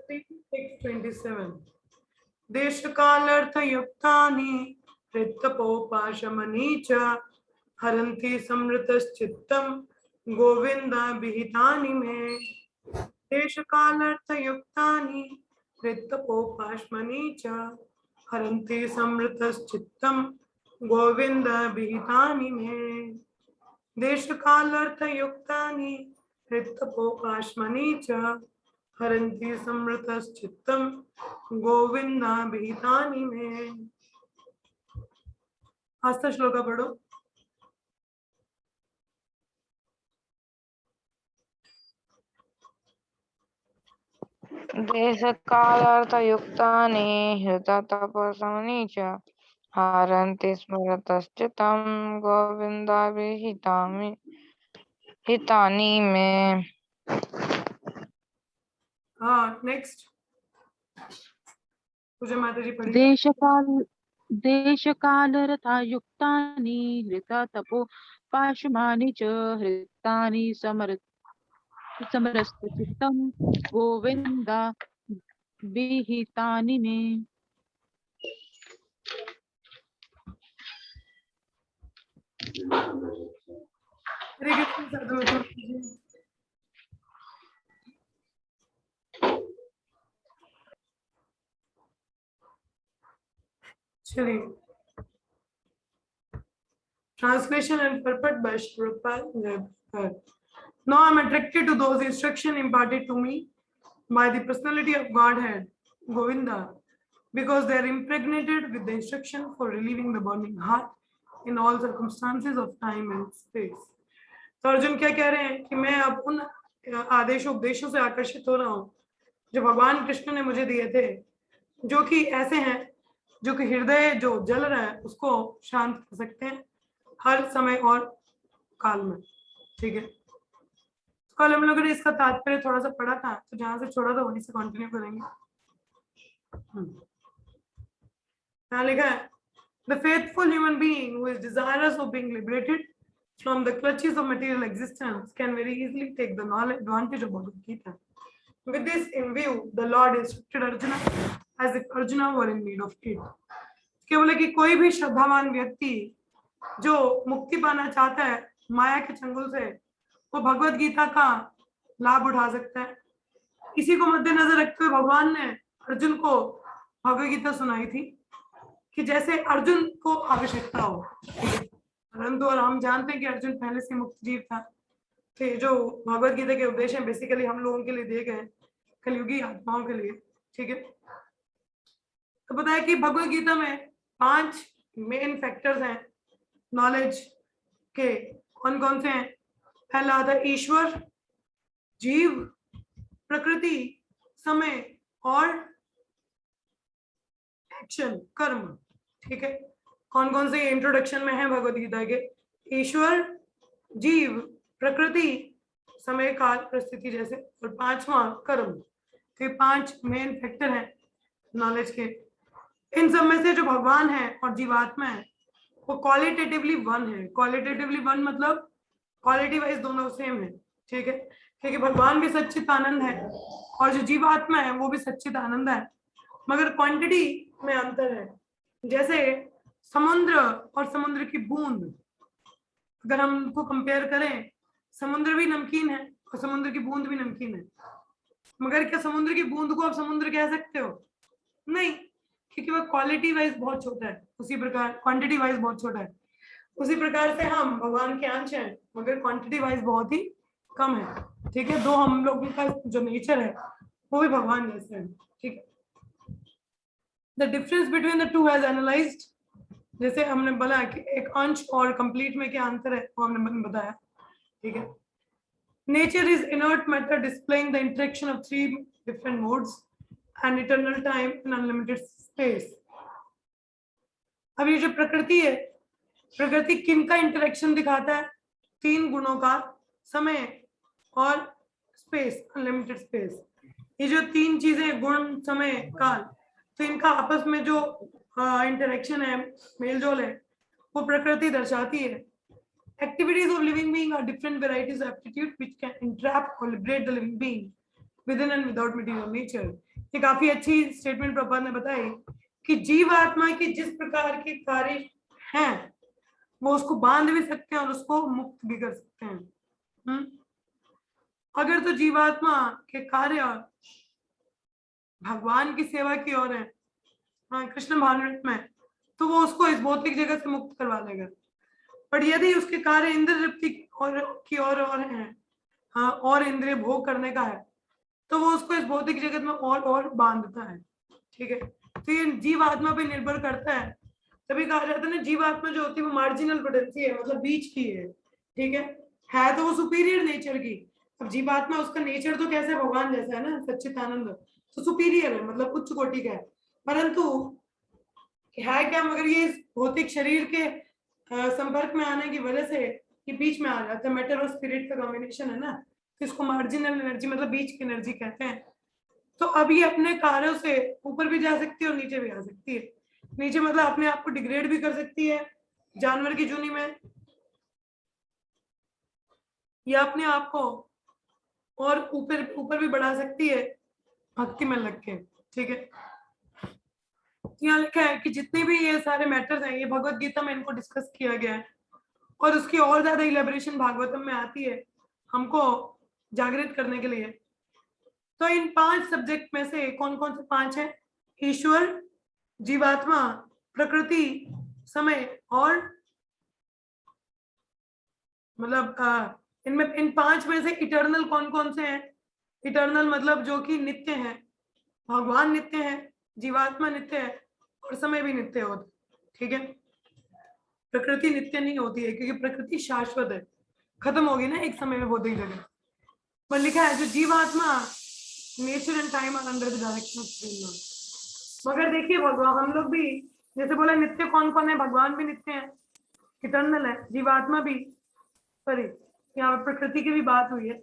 627 देश कालर्थ युक्तानि रिक्तपोपाशमनि च हरन्ति समृतश्चित्तं गोविन्द विहितानि मे देश कालर्थ युक्तानि रिक्तपोपाशमनि च हरन्ति समृतश्चित्तं गोविन्द विहितानि मे देश कालर्थ युक्तानि रिक्तपोपाशमनि च हरन्ति समृतश्चित्तं गोविन्द विहितानि मे। आस्था श्लोका पढ़ो। देशकालार्थयुक्तानि हृततपसानि च हरन्ति स्मरतश्चित्तं गोविन्दाभिहितानि मे। हाँ, नेक्स्ट पूजा माता जी पढ़ी। देशकालरथयुक्तानि हृततपोपाशमानि च हृतानि समरस्तचित्तं गोविन्द विहितानि मे। चलिए, translation and purport by Shrupa. Now I am attracted to those instructions imparted to me by the personality of Godhead, Govinda, because they are impregnated with the instruction for relieving the burning heart in all circumstances of time and space. तो अर्जुन क्या कह रहे हैं कि मैं अब उन आदेश उपदेशों से आकर्षित हो रहा हूँ जो भगवान कृष्ण ने मुझे दिए थे, जो कि ऐसे हैं जो कि हृदय जो जल रहा है उसको शांत कर सकते हैं हर समय और काल में। ठीक है, कल हम लोगों ने इसका तात्पर्य थोड़ा सा पढ़ा था, तो जहां से छोड़ा था वहीं से कंटिन्यू करेंगे। यहाँ लिखा है, the faithful human being who is desirous of being liberated from the clutches of material existence can very easily take the knowledge advantage of Bhagavad Gita. With this in view, the Lord instructed Arjuna as if Arjuna were in need of it. क्या बोले कि कोई भी श्रद्धावान व्यक्ति जो मुक्ति पाना चाहता है माया के चंगुल से, वो भगवत गीता का लाभ उठा सकता है। इसी को मद्देनजर रखते हुए भगवान ने अर्जुन को भगवत गीता सुनाई थी कि जैसे अर्जुन को आवश्यकता हो। परंतु और हम जानते हैं कि अर्जुन पहले से मुक्त जीव था, तो जो भगवत गीता के उपदेश हैं बेसिकली हम लोगों के लिए दिए गए, कलयुगी आत्माओं के लिए। ठीक है, तो पता है कि भगवत गीता में 5 मेन फैक्टर्स हैं नॉलेज के। कौन कौन से हैं? पहला आता है ईश्वर, जीव, प्रकृति, समय और एक्शन, कर्म। ठीक है, कौन कौन से इंट्रोडक्शन में है भगवत गीता के? ईश्वर, जीव, प्रकृति, समय, काल, परिस्थिति जैसे, और 5वां कर्म। तो ये 5 मेन फैक्टर हैं नॉलेज के। इन सब में से जो भगवान है और जीवात्मा है वो क्वालिटेटिवली वन है। क्वालिटेटिवली वन मतलब क्वालिटी वाइज दोनों सेम है। ठीक है, क्योंकि भगवान भी सच्चित आनंद है और जो जीवात्मा है वो भी सच्चित आनंद है, मगर क्वांटिटी में अंतर है। जैसे समुद्र और समुद्र की बूंद, अगर हम उनको कंपेयर करें, समुद्र भी नमकीन है और समुद्र की बूंद भी नमकीन है, मगर क्या समुद्र की बूंद को आप समुद्र कह सकते हो? नहीं, क्योंकि वह क्वालिटी वाइज बहुत छोटा है, उसी प्रकार क्वांटिटी वाइज बहुत छोटा है। उसी प्रकार से हम भगवान के अंश हैं मगर क्वांटिटी वाइज बहुत ही कम है। ठीक है, दो हम लोगों का जो नेचर है वो भी भगवान जैसे है। ठीक है, the difference between the two has analysed, जैसे हमने बोला कि एक अंश और कंप्लीट में क्या अंतर है वो हमने बताया। ठीक है, nature is inert matter displaying the interaction of 3 different modes and eternal time and unlimited space. अब ये जो प्रकृति है, प्रकृति किन का इंटरेक्शन दिखाता है? 3 गुणों का, समय और स्पेस, अनलिमिटेड स्पेस। ये जो 3 चीजें, गुण, समय, काल, तो इनका आपस में जो इंटरेक्शन है, मेलजोल है, वो प्रकृति दर्शाती है। Activities of living being are different varieties of aptitude which can entrap or liberate the living being within and without material nature. ये काफी अच्छी स्टेटमेंट प्रभुपाद ने बताई कि जीवात्मा की जिस प्रकार के कार्य हैं वो उसको बांध भी सकते हैं और उसको मुक्त भी कर सकते हैं। अगर तो जीवात्मा के कार्य भगवान की सेवा की ओर है, हाँ, कृष्ण भावनामृत में, तो वो उसको इस भौतिक जगत से मुक्त करवा देगा। पर यदि उसके कार्य इंद्र तृप्ति की ओर है, हाँ, और इंद्रिय भोग करने का है, तो वो उसको इस भौतिक जगत में और बांधता है। ठीक है, तो ये जीव आत्मा पे निर्भर करता है। तभी कहा जाता है ना, जीव आत्मा जो होती है वो मार्जिनल पोटेंसी है, मतलब बीच की है। ठीक है तो वो सुपीरियर नेचर की। अब जीव आत्मा, उसका नेचर तो कैसे भगवान जैसा है ना, सच्चिदानंद, तो सुपीरियर है, मतलब उच्च कोटि का है। परंतु है क्या, मगर ये भौतिक शरीर के संपर्क में आने की वजह से ये बीच में आ जाता है। मैटर और स्पिरिट का कॉम्बिनेशन है ना, तो इसको मार्जिनल एनर्जी मतलब बीच की एनर्जी कहते हैं। तो अब ये अपने कार्यों से ऊपर भी जा सकती है और नीचे भी आ सकती है। नीचे मतलब अपने आप को डिग्रेड भी कर सकती है जानवर की जूनी में, या अपने आप को और ऊपर भी बढ़ा सकती है भक्ति में लग के। ठीक है, यहाँ लिखा है कि जितने भी ये सारे मैटर्स हैं, ये भगवत गीता में इनको डिस्कस किया गया है और उसकी और ज्यादा इलेबोरेशन भागवतम में आती है हमको जागृत करने के लिए। तो इन 5 सब्जेक्ट में से कौन कौन से 5 हैं? ईश्वर, जीवात्मा, प्रकृति, समय और मतलब इनमें इन 5 में से इटर्नल कौन कौन से हैं? इटर्नल मतलब जो कि नित्य हैं। भगवान नित्य है, जीवात्मा नित्य है और समय भी नित्य होता है। ठीक है, प्रकृति नित्य नहीं होती है क्योंकि प्रकृति शाश्वत है, खत्म होगी ना एक समय में भौतिक जगत। पर लिखा है जो जीवात्मा, nature and time are under the direction of supreme lord. मगर देखिए भगवान, हम लोग भी जैसे बोला नित्य कौन कौन है, भगवान भी नित्य है, इटर्नल है, जीवात्मा भी, सॉरी यहाँ पे प्रकृति की भी बात हुई है।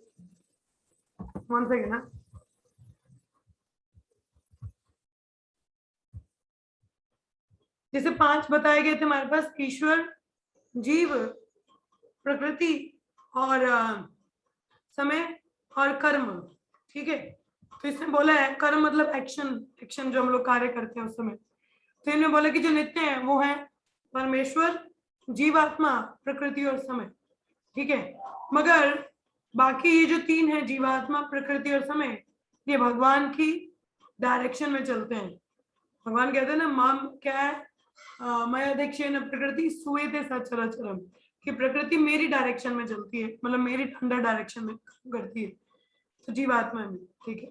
वन सेकेंड ना, जैसे 5 बताए गए थे हमारे पास, ईश्वर, जीव, प्रकृति और समय और कर्म। ठीक है, तो इसने बोला है कर्म मतलब एक्शन जो हम लोग कार्य करते हैं उस समय। तो इन्होंने बोला कि जो नित्य है वो है परमेश्वर, जीवात्मा, प्रकृति और समय। ठीक है, मगर बाकी ये जो 3 है, जीवात्मा, प्रकृति और समय, ये भगवान की डायरेक्शन में चलते हैं। भगवान कहते हैं ना, माम क्या है, मैं अध्यक्षेण प्रकृति सुयते सचराचरम, कि प्रकृति मेरी डायरेक्शन में चलती है, मतलब मेरी अंडर डायरेक्शन में करती है, तो जीवात्मा में। ठीक है,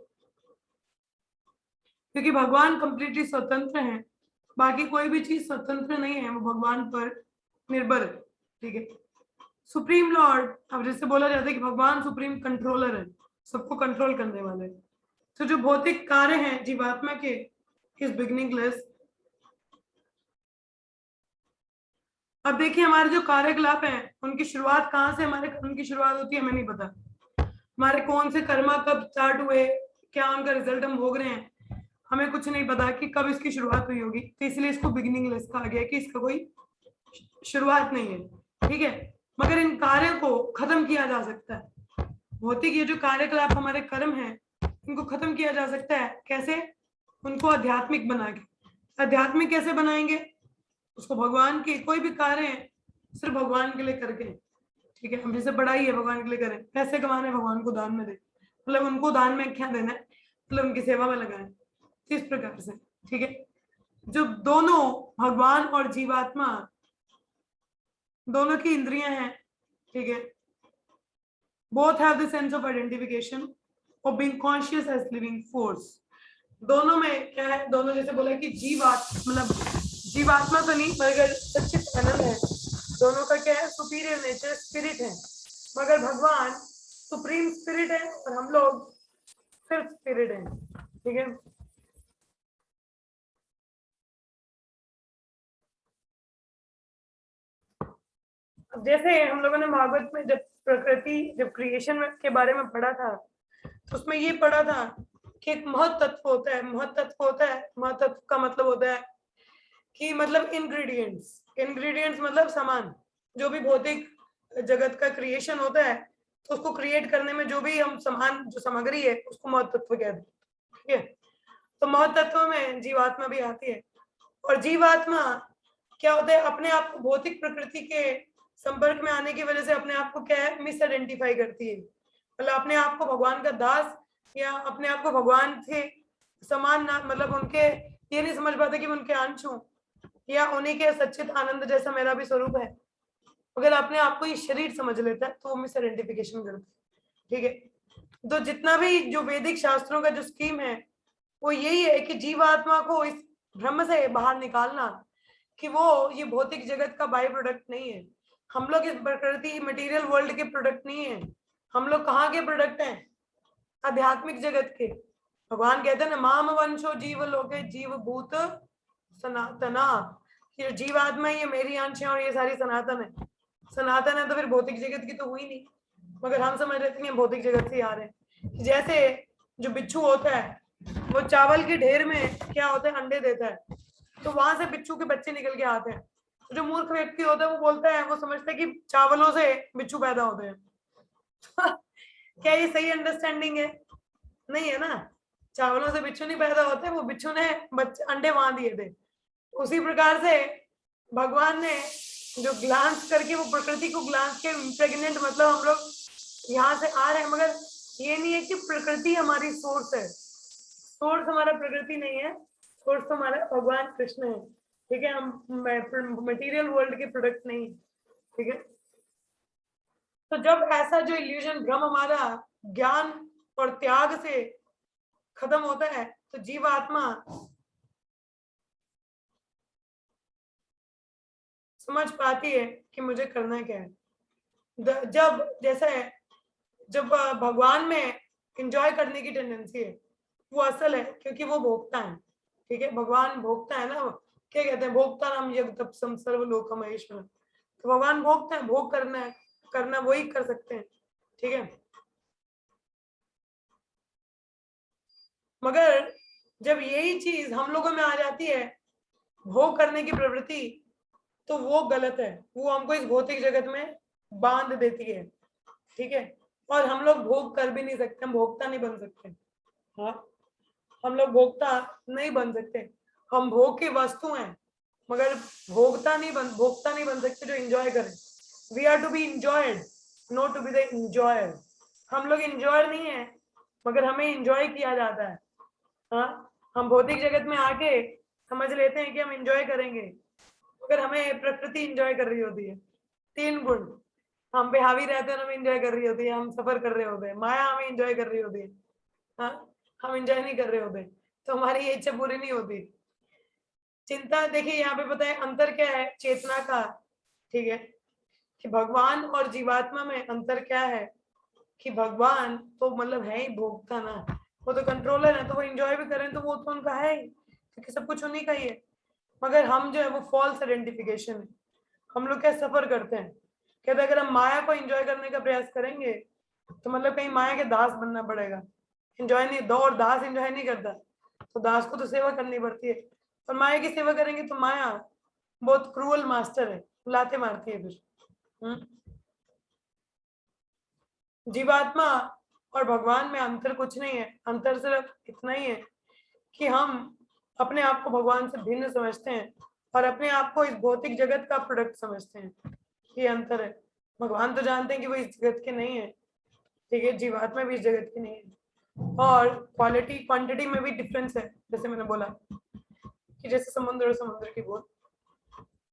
क्योंकि भगवान कंप्लीटली स्वतंत्र है, बाकी कोई भी चीज स्वतंत्र नहीं है, वो भगवान पर निर्भर है। ठीक है, सुप्रीम लॉर्ड, अब जैसे बोला जाता है कि भगवान सुप्रीम कंट्रोलर है, सबको कंट्रोल करने वाले। तो जो भौतिक कार्य हैं जीवात्मा के इस बिगिनिंगलेस। अब देखिए हमारे जो कार्यकलाप हैं उनकी शुरुआत कहाँ से, हमारे कर्म की शुरुआत होती है हमें नहीं पता। हमारे कौन से कर्मा कब स्टार्ट हुए, क्या उनका रिजल्ट हम भोग रहे हैं, हमें कुछ नहीं पता कि कब इसकी शुरुआत हुई होगी। तो इसलिए इसको बिगिनिंगलेस कहा गया कि इसका कोई शुरुआत नहीं है। ठीक है, मगर इन कार्यों को खत्म किया जा सकता है। भौतिक ये जो कार्यकलाप हमारे कर्म हैं इनको खत्म किया जा सकता है। कैसे? उनको आध्यात्मिक बना के। आध्यात्मिक कैसे बनाएंगे? उसको भगवान के कोई भी कार्य है सिर्फ भगवान के लिए करके। ठीक है, हम जैसे पढ़ाई है भगवान के लिए करें, पैसे कमाने भगवान को दान में दे, मतलब उनको दान में क्या देना है, मतलब उनकी सेवा में लगाए, इस प्रकार से। ठीक है, जो दोनों भगवान और जीवात्मा दोनों की इंद्रियां हैं, ठीक है, both have the sense of identification of being conscious as living force। दोनों में क्या है, दोनों जैसे बोला कि मतलब जीवात्मा तो नहीं मगर सच्चित आनंद है, दोनों का क्या है, सुपीरियर नेचर स्पिरिट है, मगर भगवान सुप्रीम स्पिरिट है और हम लोग सिर्फ स्पिरिट है। ठीक है, जैसे हम लोगों ने भागवत में जब क्रिएशन के बारे में पढ़ा था तो उसमें ये पढ़ा था कि एक महत्त्व होता है। महत्त्व का मतलब होता है कि मतलब इंग्रेडिएंट्स मतलब सामान, जो भी भौतिक जगत का क्रिएशन होता है तो उसको क्रिएट करने में जो भी हम सामान, जो सामग्री है उसको महत्त्व कहते हैं। ठीक है, तो महतत्व में जीवात्मा भी आती है। और जीवात्मा क्या होता है, अपने आप को भौतिक प्रकृति के संपर्क में आने की वजह से अपने आप को क्या है, मिस आइडेंटिफाई करती है। मतलब अपने आप को भगवान का दास या अपने आप को भगवान से समान ना, मतलब उनके ये नहीं समझ पाते कि मैं उनके अंश हूँ या उन्हीं के सच्चित आनंद जैसा मेरा भी स्वरूप है। अगर अपने आप को ये शरीर समझ लेता है तो वो मिस आइडेंटिफिकेशन करता है। ठीक है, तो जितना भी जो वैदिक शास्त्रों का जो स्कीम है वो यही है कि जीवात्मा को इस भ्रम से बाहर निकालना कि वो ये भौतिक जगत का बाय प्रोडक्ट नहीं है। हम लोग इस प्रकृति मटेरियल वर्ल्ड के प्रोडक्ट नहीं है। हम लोग कहाँ के प्रोडक्ट हैं, आध्यात्मिक जगत के। भगवान कहते हैं ना, माम वंशो जीव लोके जीव भूत सनातना, ये जीवात्मा ये मेरी अंश है और ये सारी सनातन है। सनातन है तो फिर भौतिक जगत की तो हुई नहीं, मगर हम समझ लेते हैं भौतिक जगत से आ रहे हैं। जैसे जो बिच्छू होता है वो चावल के ढेर में क्या होता है, अंडे देता है, तो वहां से बिच्छू के बच्चे निकल के आते हैं। तो जो मूर्ख व्यक्ति होता है वो बोलता है, वो समझता है कि चावलों से बिच्छू पैदा होते हैं। क्या ये सही अंडरस्टैंडिंग है? नहीं है ना, चावलों से बिच्छू नहीं पैदा होते, वो बिच्छू ने बच्चे अंडे वहां दिए थे। उसी प्रकार से भगवान ने जो ग्लांस करके वो प्रकृति को ग्लांस के प्रेग्नेंट, मतलब हम लोग यहाँ से आ रहे हैं, मगर ये नहीं है कि प्रकृति हमारी सोर्स है। सोर्स हमारा प्रकृति नहीं है, सोर्स तो हमारा भगवान कृष्ण है। ठीक है, हम मटेरियल वर्ल्ड के प्रोडक्ट नहीं। ठीक है, तो जब ऐसा जो इल्यूजन भ्रम हमारा ज्ञान और त्याग से खत्म होता है तो जीवात्मा समझ पाती है कि मुझे करना क्या है। जब जैसे जब भगवान में एंजॉय करने की टेंडेंसी है वो असल है, क्योंकि वो भोगता है। ठीक है, भगवान भोगता है ना, क्या कहते हैं, भोगता नाम यज्ञ तपसम सर्वलोक महेश्वर। तो भगवान भोगता है, भोग करना है, करना वही कर सकते हैं। ठीक है, मगर जब यही चीज हम लोगों में आ जाती है, भोग करने की प्रवृत्ति, तो वो गलत है। वो हमको इस भौतिक जगत में बांध देती है। ठीक है, और हम लोग भोग कर भी नहीं सकते, हम भोक्ता नहीं बन सकते। हाँ, हम लोग भोक्ता नहीं बन सकते, हम भोग की वस्तु हैं, मगर भोक्ता नहीं बन सकते जो एंजॉय करें। We are to be enjoyed, not to be the enjoyer. हम लोग इंजॉयर नहीं है, मगर हमें इंजॉय किया जाता है। हाँ, हम भौतिक जगत में आके समझ लेते हैं कि हम इंजॉय करेंगे, मगर हमें प्रकृति इंजॉय कर रही होती है। 3 गुण हम पे हावी रहते हैं, हम इंजॉय कर रही होती है, हम सफर कर रहे होते हैं, माया हमें इंजॉय कर रही होती है। हाँ, हम एंजॉय नहीं कर रहे होते, तो हमारी ये इच्छा पूरी नहीं होती। चिंता देखिए यहाँ पे पता है अंतर क्या है चेतना का। ठीक है, कि भगवान और जीवात्मा में अंतर क्या है, कि भगवान तो मतलब है ही भोगता ना, वो तो कंट्रोलर है, तो वो एंजॉय भी करें तो वो तो उनका है ही, क्योंकि सब कुछ उन्हीं का ही है। मगर हम जो है वो फॉल्स आइडेंटिफिकेशन है। हम लोग क्या सफर करते हैं, कहते अगर हम माया को एंजॉय करने का प्रयास करेंगे तो मतलब कहीं माया के दास बनना पड़ेगा। एंजॉय नहीं, दो और दास एंजॉय नहीं करता, तो दास को तो सेवा करनी पड़ती है। और माया की सेवा करेंगे तो माया बहुत क्रूअल मास्टर है, लाते मारती है फिर। जीवात्मा और भगवान में अंतर कुछ नहीं है, अंतर सिर्फ इतना ही है कि हम अपने आप को भगवान से भिन्न समझते हैं और अपने आप को इस भौतिक जगत का प्रोडक्ट समझते हैं। ये अंतर है। भगवान तो जानते हैं कि वो इस जगत के नहीं है। ठीक है, जीवात्मा भी इस जगत की नहीं है। और क्वालिटी क्वांटिटी में भी डिफरेंस है, जैसे मैंने बोला कि जैसे समुद्र और समुद्र की बोल।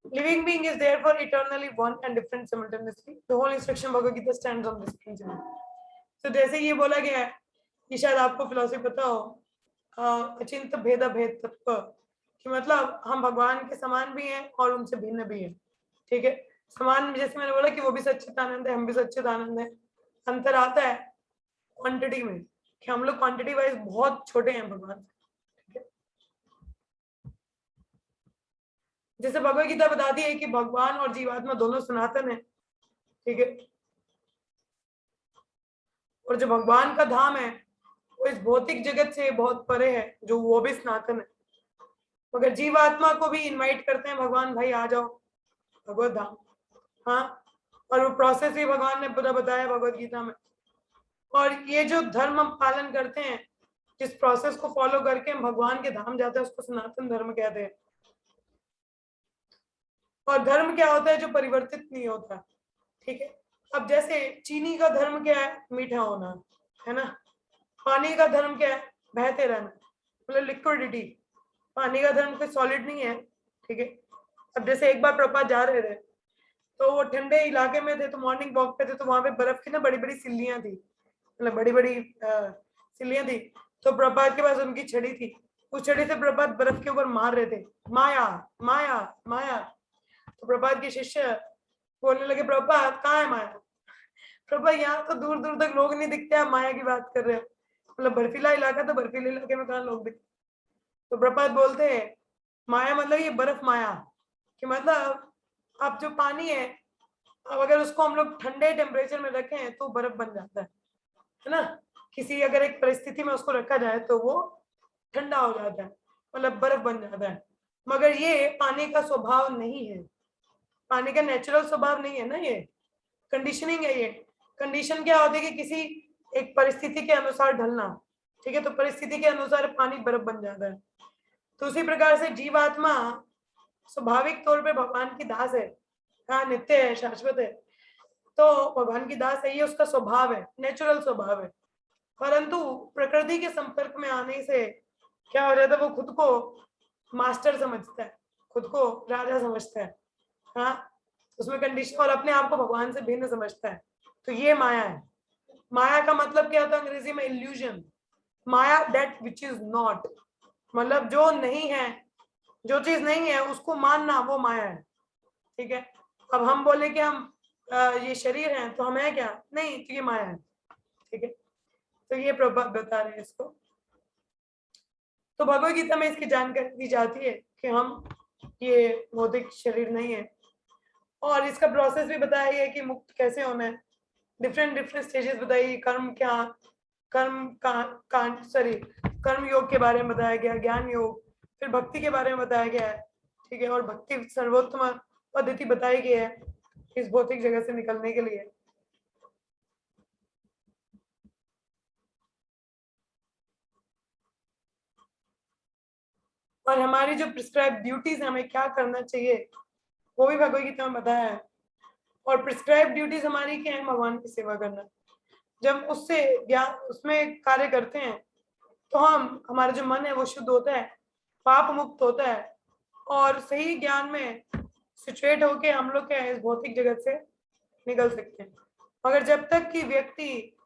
Living being is therefore eternally one and different simultaneously. The whole instruction Bhagavad Gita stands on this principle. तो जैसे ये बोला गया है कि शायद आपको फिलॉसफी पता हो, अचिंत भेद भेद तत्व, कि मतलब हम भगवान के समान भी हैं और उनसे भिन्न भी हैं। ठीक है, समान जैसे मैंने बोला कि वो भी सच्चिदानंद है, हम भी सच्चिदानंद है। अंतर आता है क्वांटिटी में, कि हम लोग क्वांटिटी वाइज बहुत छोटे हैं भगवान से। ठीक है, जैसे भगवद गीता बताती है कि भगवान और जीवात्मा दोनों सनातन है। ठीक है, और जो भगवान का धाम है वो इस भौतिक जगत से बहुत परे है, जो वो भी सनातन है। मगर जीवात्मा को भी इनवाइट करते हैं भगवान, भाई आ जाओ भगवत धाम। हाँ, और वो प्रोसेस भी भगवान ने पूरा बताया भगवत गीता में। और ये जो धर्म हम पालन करते हैं जिस प्रोसेस को फॉलो करके हम भगवान के धाम जाते हैं उसको सनातन धर्म कहते हैं। और धर्म क्या होता है? जो परिवर्तित नहीं होता। ठीक है, अब जैसे चीनी का धर्म क्या है? मीठा होना, है ना। पानी का धर्म क्या है? बहते रहना, मतलब लिक्विडिटी। पानी का धर्म कोई सॉलिड नहीं है। ठीक है, अब जैसे एक बार प्रपात जा रहे थे तो वो ठंडे इलाके में थे, तो मॉर्निंग वॉक पे थे, तो वहां पे बर्फ की ना बड़ी बड़ी सिल्लियां थी, मतलब बड़ी बड़ी सिल्लियां थी। तो प्रपात के पास उनकी छड़ी थी, उस छड़ी से प्रपात बर्फ के ऊपर मार रहे थे, माया माया माया। तो प्रपात के शिष्य बोलने लगे, प्रपात कहाँ है माया? प्रभा यहाँ तो दूर दूर तक लोग नहीं दिखते, आप माया की बात कर रहे हो। मतलब बर्फीला इलाका, तो बर्फीले इलाके में कहाँ लोग दिखते? तो प्रपात बोलते हैं, माया मतलब ये बर्फ माया, कि मतलब अब जो पानी है, अब अगर उसको हम लोग ठंडे टेम्परेचर में रखें तो बर्फ बन जाता है ना। किसी अगर एक परिस्थिति में उसको रखा जाए तो वो ठंडा हो जाता है, मतलब बर्फ बन जाता है। मगर ये पानी का स्वभाव नहीं है, पानी का नेचुरल स्वभाव नहीं है ना, ये कंडीशनिंग है। ये कंडीशन क्या होती है कि किसी एक परिस्थिति के अनुसार ढलना। ठीक है, तो परिस्थिति के अनुसार पानी बर्फ बन जाता है। तो उसी प्रकार से जीवात्मा स्वाभाविक तौर पे भगवान की दास है, हाँ, नित्य है, शाश्वत है, तो भगवान की दास है, ये उसका स्वभाव है, नेचुरल स्वभाव है। परंतु प्रकृति के संपर्क में आने से क्या हो जाता है? वो खुद को मास्टर समझता है, खुद को राजा समझता है, हाँ, उसमें कंडीशन, और अपने आप को भगवान से भिन्न समझता है। तो ये माया है। माया का मतलब क्या होता है अंग्रेजी में? Illusion. Maya that which is not, मतलब जो नहीं है, जो चीज नहीं है उसको मानना, वो माया है। ठीक है, अब हम बोले कि हम ये शरीर है, तो हम है क्या? नहीं, तो ये माया है। ठीक है, तो ये प्रभाव बता रहे हैं इसको। तो भगवत गीता में इसकी जानकारी दी जाती है कि हम ये भौतिक शरीर नहीं है, और इसका प्रोसेस भी बताया गया है कि मुक्त कैसे होना है। डिफरेंट डिफरेंट स्टेजेस बताई, कर्म क्या, कर्म योग के बारे में बताया गया, ज्ञान योग, फिर भक्ति के बारे में बताया गया है। ठीक है, और भक्ति सर्वोत्तम पद्धति बताई गई है इस भौतिक जगह से निकलने के लिए। और हमारी जो प्रिस्क्राइब ड्यूटीज, हमें क्या करना चाहिए, वो भी भगवत गीता में बताया है। और प्रिस्क्राइब ड्यूटीज हमारी क्या है? भगवान की सेवा करना। जब उससे ज्ञान, उसमें कार्य करते हैं, तो हमारा जो मन है वो शुद्ध होता है, पाप मुक्त होता है, और सही ज्ञान में सिचुएट होके हम लोग क्या है, इस भौतिक जगत से निकल सकते हैं। मगर जब तक कि व्यक्ति,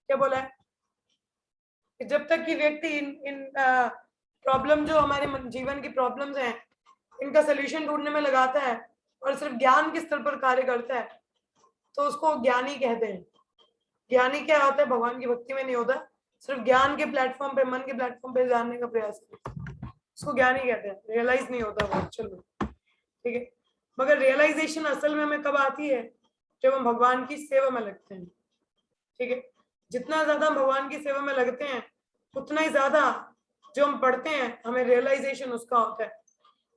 क्या बोला है, जब तक कि व्यक्ति इन प्रॉब्लम, जो हमारे जीवन की प्रॉब्लम्स हैं, इनका सोल्यूशन ढूंढने में लगाता है और सिर्फ ज्ञान के स्तर पर कार्य करता है, तो उसको ज्ञानी कहते हैं। ज्ञानी क्या होता है? भगवान की भक्ति में नहीं होता, सिर्फ ज्ञान के प्लेटफॉर्म पे, मन के प्लेटफॉर्म पे जानने का प्रयास करता है, उसको ज्ञानी कहते हैं। रियलाइज नहीं होता वो, चलो ठीक है। मगर रियलाइजेशन असल में हमें कब आती है? जब हम भगवान की सेवा में लगते हैं। ठीक है, जितना ज्यादा हम भगवान की सेवा में लगते हैं, उतना ही ज्यादा जो हम पढ़ते हैं हमें रियलाइजेशन उसका होता है।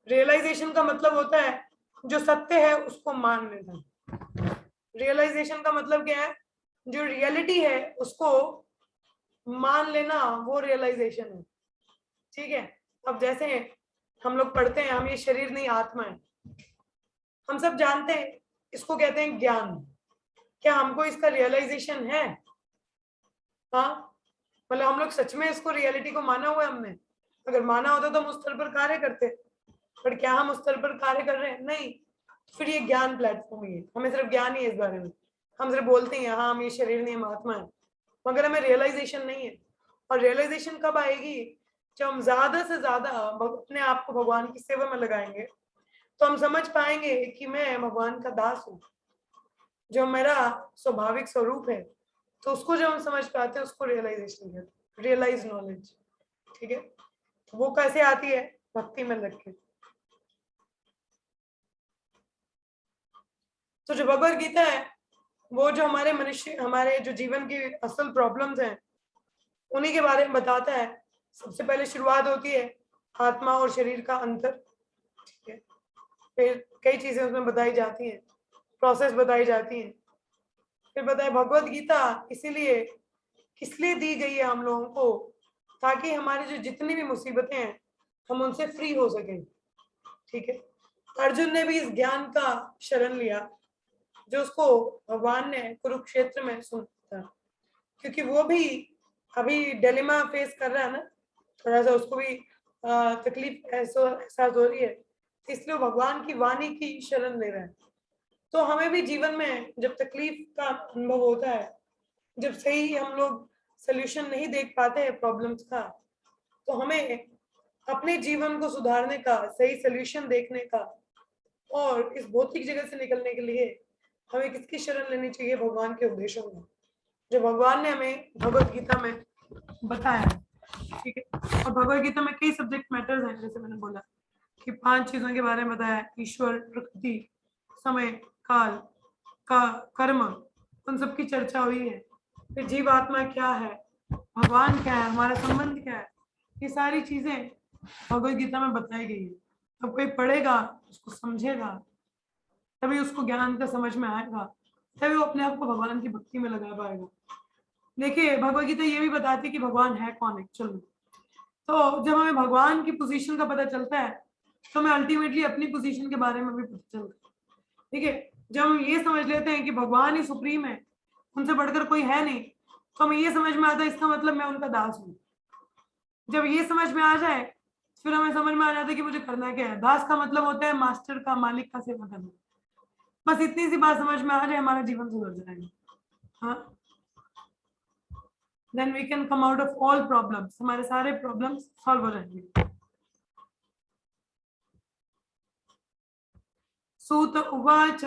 रियलाइजेशन का मतलब होता है जो सत्य है उसको मान लेना। रियलाइजेशन का मतलब क्या है? जो रियलिटी है उसको मान लेना, वो रियलाइजेशन है। ठीक है, अब जैसे हम लोग पढ़ते हैं, हम ये शरीर नहीं आत्मा है, हम सब जानते हैं, इसको कहते हैं ज्ञान। क्या हमको इसका रियलाइजेशन है? हाँ, मतलब हम लोग सच में इसको, रियलिटी को माना हुआ है हमने? अगर माना होता तो हम उस स्तर पर कार्य करते, पर क्या हम उस स्तर पर कार्य कर रहे हैं? नहीं। फिर ये ज्ञान प्लेटफॉर्म ही है, हमें सिर्फ ज्ञान ही है इस बारे में। हम सिर्फ बोलते हैं हाँ हम ये शरीर नहीं, हम आत्मा है, मगर हमें रियलाइजेशन नहीं है। और रियलाइजेशन कब आएगी? जब हम ज्यादा से ज्यादा अपने आप को भगवान की सेवा में लगाएंगे, तो हम समझ पाएंगे कि मैं भगवान का दास हूँ, जो मेरा स्वाभाविक स्वरूप है। तो उसको जब हम समझ पाते हैं, उसको रियलाइजेशन कहते हैं, रियलाइज नॉलेज। ठीक है, तो वो कैसे आती है? भक्ति में लग के। तो जो भगवत गीता है, वो जो हमारे मनुष्य, हमारे जो जीवन की असल प्रॉब्लम्स हैं, उन्हीं के बारे में बताता है। सबसे पहले शुरुआत होती है आत्मा और शरीर का अंतर। ठीक है, फिर कई चीजें उसमें बताई जाती हैं, प्रोसेस बताई जाती हैं। फिर बताया भगवत गीता इसीलिए किस लिए दी गई है हम लोगों को, ताकि हमारी जो जितनी भी मुसीबतें हैं हम उनसे फ्री हो सकें। ठीक है, अर्जुन ने भी इस ज्ञान का शरण लिया जो उसको भगवान ने कुरुक्षेत्र में सुना था, क्योंकि वो भी अभी डिलेमा फेस कर रहा है ना, थोड़ा सा उसको भी तकलीफ एहसास हो रही है, इसलिए वो भगवान की वाणी की शरण ले रहा है। तो हमें भी जीवन में जब तकलीफ का अनुभव होता है, जब सही हम लोग सोल्यूशन नहीं देख पाते हैं प्रॉब्लम्स का, तो हमें अपने जीवन को सुधारने का, सही सोल्यूशन देखने का और इस भौतिक जगत से निकलने के लिए हमें किसकी शरण लेनी चाहिए? भगवान के उपदेशों में, जो भगवान ने हमें भगवत गीता में बताया है। ठीक है, और भगवत गीता में कई सब्जेक्ट मैटर्स हैं, जैसे मैंने बोला कि 5 चीजों के बारे में बताया, ईश्वर, प्रकृति, समय, काल का, कर्म, उन सब की चर्चा हुई है। फिर जीव आत्मा क्या है, भगवान क्या है, हमारा संबंध क्या है, ये सारी चीजें भगवत गीता में बताई गई है। अब कोई पढ़ेगा, उसको समझेगा, तभी उसको ज्ञान का समझ में आएगा, तभी वो अपने आप को भगवान की भक्ति में लगा पाएगा। देखिए, भगवत गीता ये भी बताती है कि भगवान है कौन एक्चुअल में। तो जब हमें भगवान की पोजीशन का पता चलता है, तो हमें अल्टीमेटली अपनी पोजीशन के बारे में भी पता चलता है। ठीक है, जब हम ये समझ लेते हैं कि भगवान ही सुप्रीम है, उनसे बढ़कर कोई है नहीं, तो हमें ये समझ में आता है इसका मतलब मैं उनका दास हूँ। जब ये समझ में आ जाए, फिर हमें समझ में आ जाता है कि मुझे करना क्या है। दास का मतलब होता है मास्टर का, मालिक का सेवा करना। बस इतनी सी बात समझ में आ जाए, हमारा जीवन सुधर जाएगा। हाँ, then we can come out of all problems, हमारे सारे प्रॉब्लम्स सॉल्व हो जाएंगे। सूत उवाच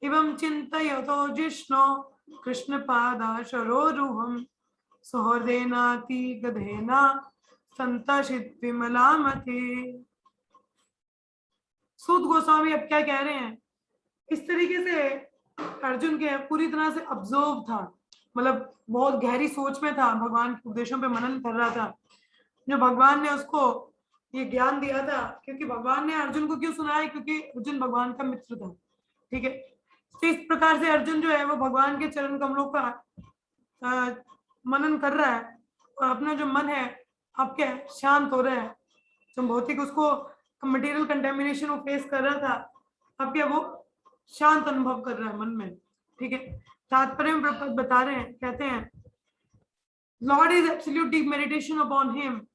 इवं चिन्तयतो जिष्णो कृष्णपादाशरोरुहं सुहृदेनाति गधेना संतशित विमला मते। सूत गोस्वामी अब क्या कह रहे हैं, इस तरीके से अर्जुन के पूरी तरह से अब्जॉर्व था, मतलब बहुत गहरी सोच में था, भगवान के उपदेशों पे मनन कर रहा था, जो भगवान ने उसको ये ज्ञान दिया था। क्योंकि भगवान ने अर्जुन को क्यों सुनाया? क्योंकि अर्जुन भगवान का मित्र था। ठीक है, तो इस प्रकार से अर्जुन जो है वो भगवान के चरण कमलों का मनन कर रहा है, और अपना जो मन है अब क्या है, शांत हो रहा है। जो भौतिक उसको मटेरियल कंटेमिनेशन वो फेस कर रहा था, अब क्या वो शांत अनुभव कर रहा है मन में। ठीक है, तात्पर्य में प्रपद बता रहे हैं, कहते हैं Lord is absolute deep meditation upon him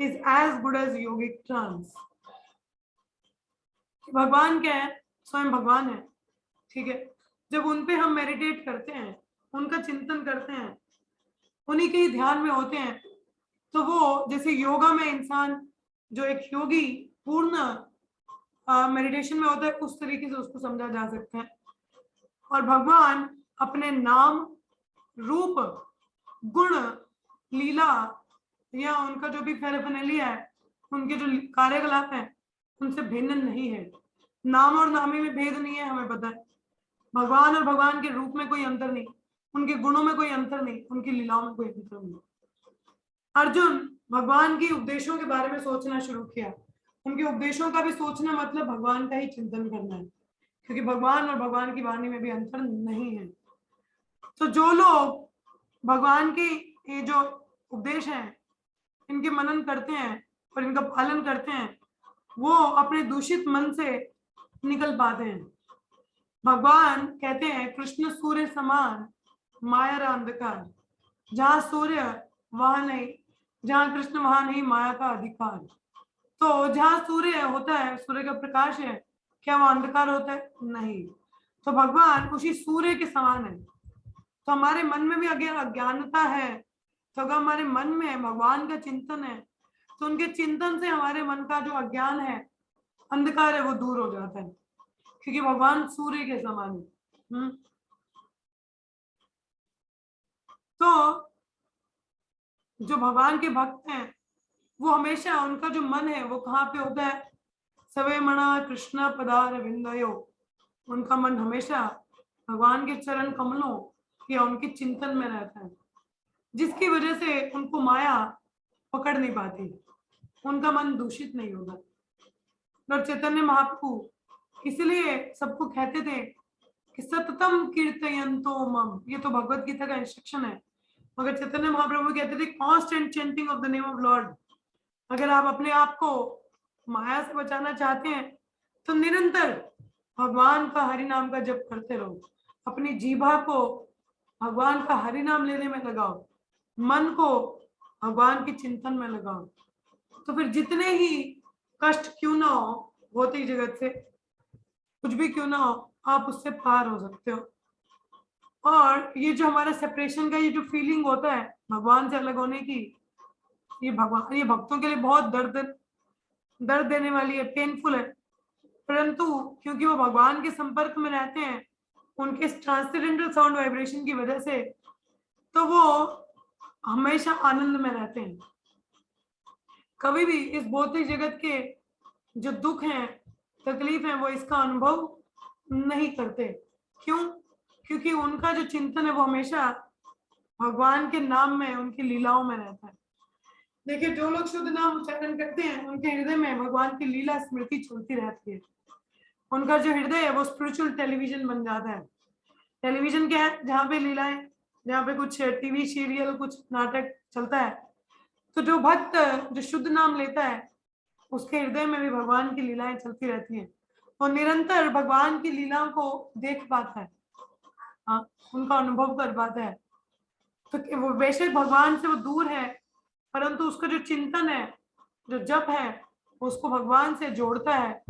is as good as yogic trance। भगवान क्या है? स्वयं भगवान है। ठीक है, जब उन पे हम मेडिटेट करते हैं, उनका चिंतन करते हैं, उन्हीं के ही ध्यान में होते हैं, तो वो जैसे योगा में इंसान जो एक योगी पूर्ण मेडिटेशन में होता है, उस तरीके से उसको समझा जा सकता है। और भगवान अपने नाम, रूप, गुण, लीला या उनका जो भी पैराफर्नैलिया है, उनके जो कार्यकलाप है, उनसे भिन्न नहीं है। नाम और नामी में भेद नहीं है, हमें पता है। भगवान और भगवान के रूप में कोई अंतर नहीं, उनके गुणों में कोई अंतर नहीं, उनकी लीलाओं में कोई अंतर नहीं। अर्जुन भगवान के उपदेशों के बारे में सोचना शुरू किया। उनके उपदेशों का भी सोचना मतलब भगवान का ही चिंतन करना है, क्योंकि भगवान और भगवान की वाणी में भी अंतर नहीं है। तो जो लोग भगवान के ये जो उपदेश हैं, इनके मनन करते हैं और इनका पालन करते हैं, वो अपने दूषित मन से निकल पाते हैं। भगवान कहते हैं कृष्ण सूर्य समान माया रा अंधकार, जहां सूर्य वहां नहीं, जहां कृष्ण वहां नहीं माया का अधिकार। तो जहां सूर्य होता है, सूर्य का प्रकाश है, क्या वो अंधकार होता है? नहीं। तो भगवान उसी सूर्य के समान है। तो हमारे मन में भी अगर अज्ञानता है, तो अगर हमारे मन में भगवान का चिंतन है, तो उनके चिंतन से हमारे मन का जो अज्ञान है, अंधकार है, वो दूर हो जाता है, क्योंकि भगवान सूर्य के समान है। तो जो भगवान के भक्त हैं, वो हमेशा उनका जो मन है वो कहाँ पे होता है? सवे मणा कृष्ण पदार विंदयो। उनका मन हमेशा भगवान के चरण कमलों या उनके चिंतन में रहता है, जिसकी वजह से उनको माया पकड़ नहीं पाती, उनका मन दूषित नहीं होगा। और चैतन्य महाप्रभु इसलिए सबको कहते थे कि सततम कीर्तयन्तो मम, ये तो भगवत गीता का इंस्ट्रक्शन है, मगर चैतन्य महाप्रभु कहते थे constant chanting of the name of Lord. अगर आप अपने आप को माया से बचाना चाहते हैं तो निरंतर भगवान का हरि नाम का जप करते रहो, अपनी जीभा को भगवान का हरि नाम लेने में लगाओ, मन को भगवान के चिंतन में लगाओ, तो फिर जितने ही कष्ट क्यों ना हो, भौतिक जगत से कुछ भी क्यों ना हो, आप उससे पार हो सकते हो। और ये जो हमारा सेपरेशन का ये जो फीलिंग होता है भगवान से अलग होने की, ये भक्तों के लिए बहुत दर्द देने वाली है, पेनफुल है, परंतु क्योंकि वो भगवान के संपर्क में रहते हैं उनके ट्रांससेंडेंटल साउंड वाइब्रेशन की वजह से, तो वो हमेशा आनंद में रहते हैं। कभी भी इस भौतिक जगत के जो दुख हैं, तकलीफ है, वो इसका अनुभव नहीं करते। क्यों? क्योंकि उनका जो चिंतन है वो हमेशा भगवान के नाम में, उनकी लीलाओं में रहता है। देखिए, जो लोग शुद्ध नाम उच्चारण करते हैं उनके हृदय में भगवान की लीला स्मृति चलती रहती है। उनका जो हृदय है वो स्पिरिचुअल टेलीविजन बन जाता है। टेलीविजन क्या है? जहाँ पे लीलाएं, जहाँ पे कुछ टीवी सीरियल, कुछ नाटक चलता है, तो जो भक्त जो शुद्ध नाम लेता है उसके हृदय में भी भगवान की लीलाएं चलती रहती हैं, वो निरंतर भगवान की लीलाओं को देख पाता है, हाँ, उनका अनुभव कर पाता है। तो वो बेशक भगवान से वो दूर है, परंतु उसका जो चिंतन है, जो जप है, उसको भगवान से जोड़ता है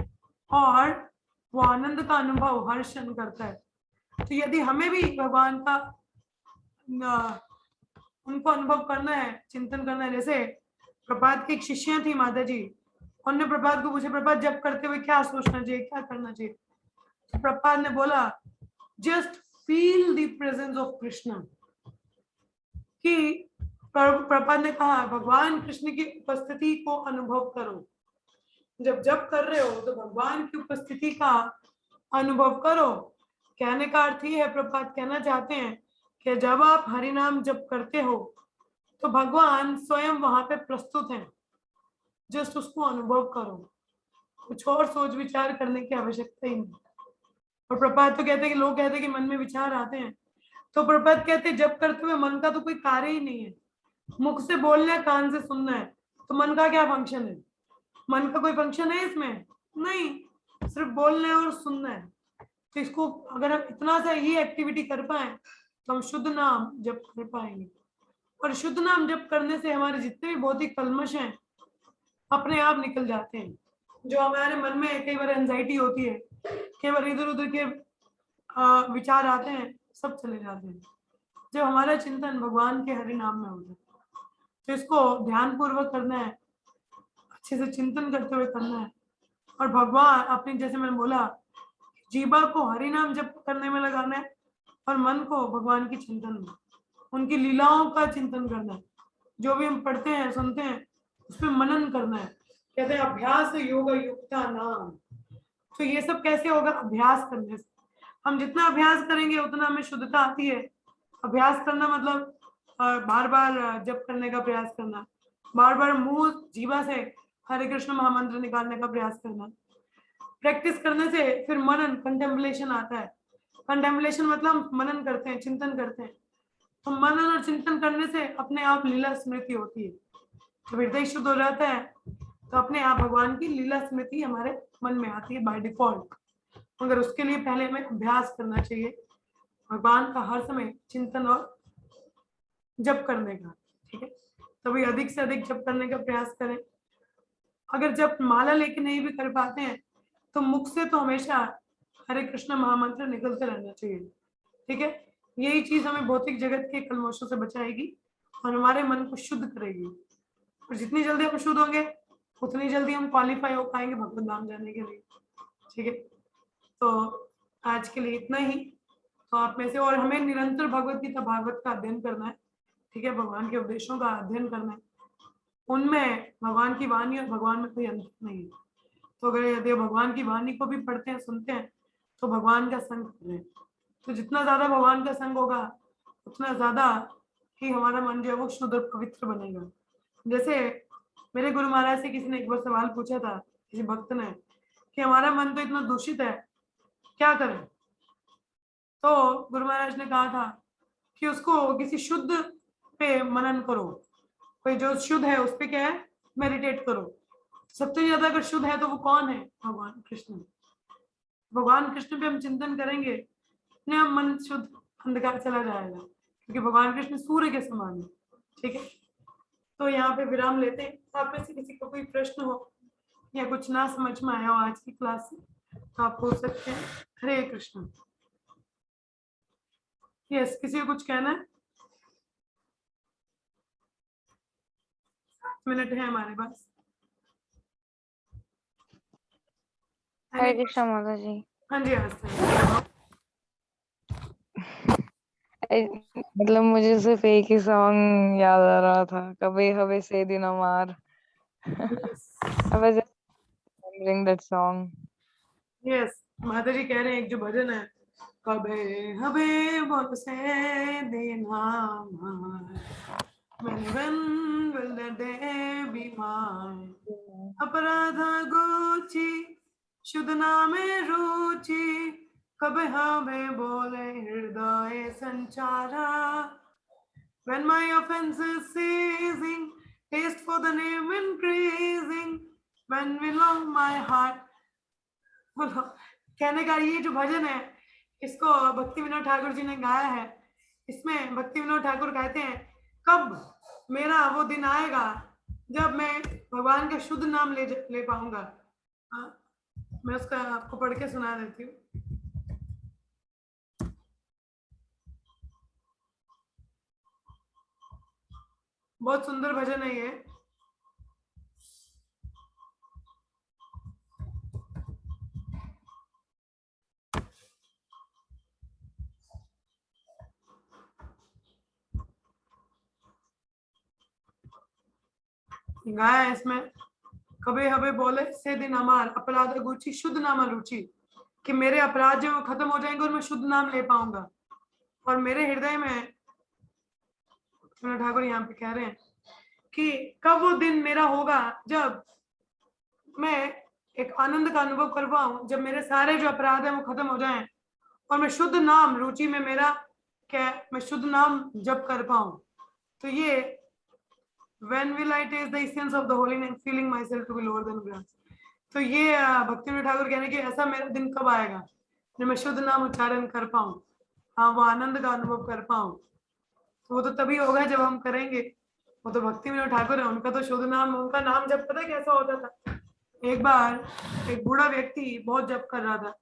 और वो आनंद का अनुभव हर क्षण करता है। तो यदि हमें भी भगवान का उनको अनुभव करना है, चिंतन करना है, जैसे प्रभात की एक शिष्या थी माता जी, उन्होंने प्रभात को पूछा, प्रभात जप करते हुए क्या सोचना चाहिए, क्या करना चाहिए? तो प्रभात ने बोला, just feel the presence of Krishna. कि प्रभात ने कहा, भगवान कृष्ण की उपस्थिति को अनुभव करो। जब जप कर रहे हो तो भगवान की उपस्थिति का अनुभव करो। कहने का अर्थ ये है, प्रभात कहना चाहते हैं कि जब आप हरि नाम जप करते हो तो भगवान स्वयं वहां पे प्रस्तुत हैं, जस्ट उसको अनुभव करो, कुछ और सोच विचार करने की आवश्यकता ही नहीं। और प्रभात तो कहते हैं कि लोग कहते हैं कि मन में विचार आते हैं, तो प्रभात कहते हैं जप करते हुए मन का तो कोई कार्य ही नहीं है, मुख से बोलना है, कान से सुनना है, तो मन का क्या फंक्शन है? मन का कोई फंक्शन है इसमें? नहीं, सिर्फ बोलना है और सुनना है। तो इसको अगर हम इतना सा ये एक्टिविटी कर पाए तो हम शुद्ध नाम जप कर पाएंगे। और शुद्ध नाम जप करने से हमारे जितने भी भौतिक कल्मश हैं अपने आप निकल जाते हैं। जो हमारे मन में कई बार एंजाइटी होती है, कई बार इधर उधर के विचार आते हैं, सब चले जाते हैं जब हमारा चिंतन भगवान के हरि नाम में होता है। तो इसको ध्यान पूर्वक करना है, अच्छे से चिंतन करते हुए करना है। और भगवान अपनी, जैसे मैंने बोला, जीवा को हरि नाम जप करने में लगाना है और मन को भगवान की चिंतन में, उनकी लीलाओं का चिंतन करना है। जो भी हम पढ़ते हैं, सुनते हैं, उस पर मनन करना है। कहते हैं अभ्यास योग युक्ता नाम। तो ये सब कैसे होगा? अभ्यास करने से। हम जितना अभ्यास करेंगे उतना हमें शुद्धता आती है। अभ्यास करना मतलब बार बार जप करने का प्रयास करना, बार बार मुंह जीवा से हरे कृष्ण महामंत्र निकालने का प्रयास करना। प्रैक्टिस करने से फिर मनन, कंटेम्पलेशन आता है। कंटेम्पलेशन मतलब मनन करते हैं, चिंतन करते हैं। तो मनन और चिंतन करने से अपने आप लीला स्मृति होती है। जब हृदय शुद्ध हो जाता है तो अपने आप भगवान की लीला स्मृति हमारे मन में आती है बाय डिफॉल्ट। मगर उसके लिए पहले हमें अभ्यास करना चाहिए भगवान का हर समय चिंतन और जप करने का, ठीक है? तभी अधिक से अधिक जप करने का प्रयास करें। अगर जब माला लेके नहीं भी कर पाते हैं तो मुख से तो हमेशा हरे कृष्ण महामंत्र निकलते रहना चाहिए, ठीक है? यही चीज हमें भौतिक जगत के कलमोशों से बचाएगी और हमारे मन को शुद्ध करेगी। और जितनी जल्दी हम शुद्ध होंगे उतनी जल्दी हम क्वालिफाई हो पाएंगे भगवत धाम जाने के लिए, ठीक है? तो आज के लिए इतना ही। तो आप में से, और हमें निरंतर भगवत गीता भागवत का अध्ययन करना है, ठीक है? भगवान के उपदेशों का अध्ययन करना है, उनमें भगवान की वाणी और भगवान में कोई अंतर नहीं है। तो अगर यदि भगवान की वाणी को भी पढ़ते हैं, सुनते हैं, तो भगवान का संग कर रहे हैं। तो जितना ज्यादा भगवान का संग होगा उतना ज्यादा ही हमारा मन जो है वो शुद्ध और पवित्र बनेगा। जैसे मेरे गुरु महाराज से किसी ने एक बार सवाल पूछा था, किसी भक्त ने, कि हमारा मन तो इतना दूषित है, क्या करें? तो गुरु महाराज ने कहा था कि उसको किसी शुद्ध पे मनन करो, कोई जो शुद्ध है उस पे क्या है मेडिटेट करो। सबसे ज्यादा अगर शुद्ध है तो वो कौन है? भगवान कृष्ण। भगवान कृष्ण पे हम चिंतन करेंगे, अपने आप मन शुद्ध, अंधकार चला जाएगा, क्योंकि भगवान कृष्ण सूर्य के समान है। ठीक है, तो यहाँ पे विराम लेते हैं। आप में से किसी को कोई प्रश्न हो या कुछ ना समझ में आया हो आज की क्लास से तो आप पूछ सकते हैं। हरे कृष्ण। यस, किसी को कुछ कहना है? 7 मिनट है हमारे पास। हरे कृष्णा माता जी। हाँ जी, आज तक मतलब मुझे सिर्फ एक ही सॉन्ग याद आ रहा था, कभी हवे से दिन अमार। I was just remembering that song. Yes, माता जी कह रहे हैं एक जो भजन है, कबे हबे बोल से देना when will the day be mine, अपराधा गुची शुद्ध नामे रुचि, कबे हमें बोले हृदय संचारा, when my offense is ceasing, taste for the name increasing, when will my heart। बोलो, कहने का ये जो भजन है इसको भक्ति विनोद ठाकुर जी ने गाया है। इसमें भक्ति विनोद ठाकुर कहते हैं कब मेरा वो दिन आएगा जब मैं भगवान का शुद्ध नाम ले पाऊंगा। मैं उसका आपको पढ़ के सुना देती हूँ। बहुत सुंदर भजन है ये। गाया है इसमें, कबे हबे बोले से दिन अमार, अपराध गुची शुद्ध नाम रुचि, कि मेरे अपराध जो खत्म हो जाएंगे और मैं शुद्ध नाम ले पाऊंगा। और मेरे हृदय में ठाकुर यहाँ पे कह रहे हैं कि कब वो दिन मेरा होगा जब मैं एक आनंद का अनुभव कर पाऊं, जब मेरे सारे जो अपराध हैं वो खत्म हो जाएं और मैं शुद्ध नाम रुचि में मेरा क्या, मैं शुद्ध नाम जप कर पाऊं। तो ये when will I taste the essence of the holy name, feeling myself to be lower than grass। तो ये भक्ति विनोद ठाकुर कहने कि ऐसा मेरा दिन कब आएगा जब मैं शुद्ध नाम उच्चारण कर पाऊं, हाँ वो आनंद का अनुभव कर पाऊं। तो वो तो तभी होगा जब हम करेंगे। वो तो भक्ति विनोद ठाकुर है, उनका तो शुद्ध नाम, उनका नाम जब पता कैसा होता था। एक बार एक बूढ़ा व्यक्ति बहुत जप कर रहा था,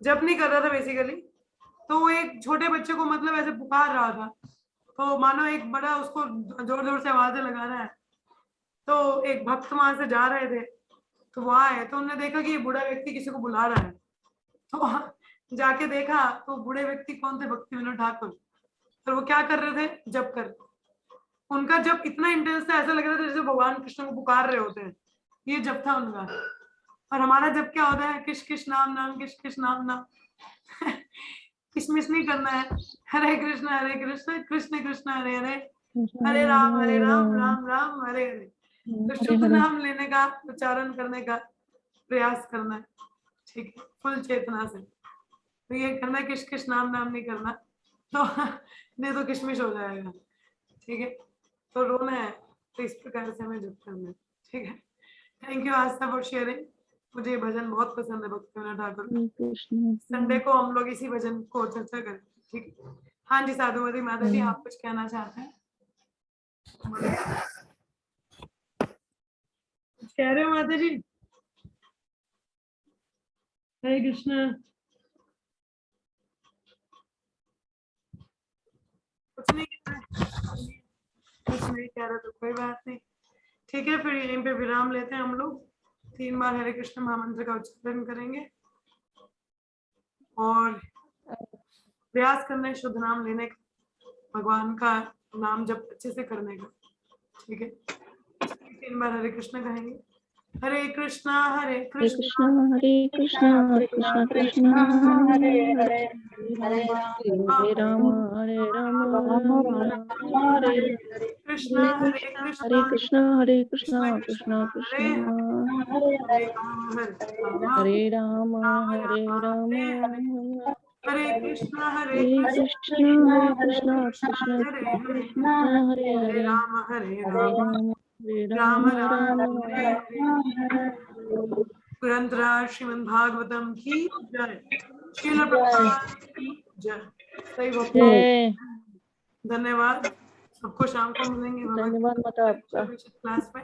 जप नहीं कर रहा था बेसिकली, तो वो एक छोटे बच्चे को मतलब ऐसे पुकार रहा था, तो मानो एक बड़ा उसको जोर जोर से आवाजें लगा रहा है। तो एक भक्त वहां से जा रहे थे, तो वहां आए तो उन्होंने देखा कि ये बूढ़ा व्यक्ति किसी को बुला रहा है। तो जाके देखा तो बूढ़े व्यक्ति कौन थे? भक्ति विनोद ठाकुर। और वो क्या कर रहे थे? जप कर। उनका जप इतना इंटेंस था, ऐसा लग रहा था जैसे भगवान कृष्ण को पुकार रहे होते हैं। ये जप था उनका। और हमारा जप क्या होता है? किश किश नाम नाम, किश किश नाम नाम। किशमिश नहीं करना है। हरे कृष्ण कृष्ण कृष्ण हरे हरे, हरे राम राम राम हरे हरे। तो शुद्ध नाम लेने का, उच्चारण करने का प्रयास करना है, ठीक है, फुल चेतना से। तो ये करना है, किश किश नाम नाम नहीं करना, तो नहीं तो किशमिश हो जाएगा। ठीक है, तो रोना है तो इस प्रकार से हमें जप करना है। ठीक है, thank you Aastha for sharing. मुझे ये भजन बहुत पसंद है भक्ति विनोद ठाकुर का। संडे को हम लोग इसी भजन को चर्चा करें। ठीक है, हाँ जी साधुमती माता जी, आप कुछ कहना चाहते हैं? कह रहे हो माता जी? हरे कृष्ण। कुछ नहीं कह रहे, कुछ नहीं कह रहे तो कोई बात नहीं। ठीक है, फिर यहीं पे विराम लेते हैं हम लोग। 3 बार हरे कृष्ण महामंत्र का उच्चारण करेंगे और प्रयास करना है शुद्ध नाम लेने का, भगवान का नाम जब अच्छे से करने का। ठीक है, 3 बार हरे कृष्ण कहेंगे। हरे कृष्णा हरे कृष्णा हरे कृष्णा कृष्ण कृष्ण हरे हरे, हरे राम हरे राम राम हरे हरे, कृष्णा हरे कृष्णा कृष्ण कृष्ण हरे हरे राम हरे राम हरे कृष्णा हरे कृष्णा कृष्णा कृष्णा हरे हरे हरे हरे राम राम राम राम हरे हरे। ग्रंथराज श्रीमद् भागवतम की जय। श्रील प्रभुपाद की जय। सही भक्त जय। धन्यवाद। सबको शाम को मिलेंगे धन्यवाद माता आपका। क्लास में।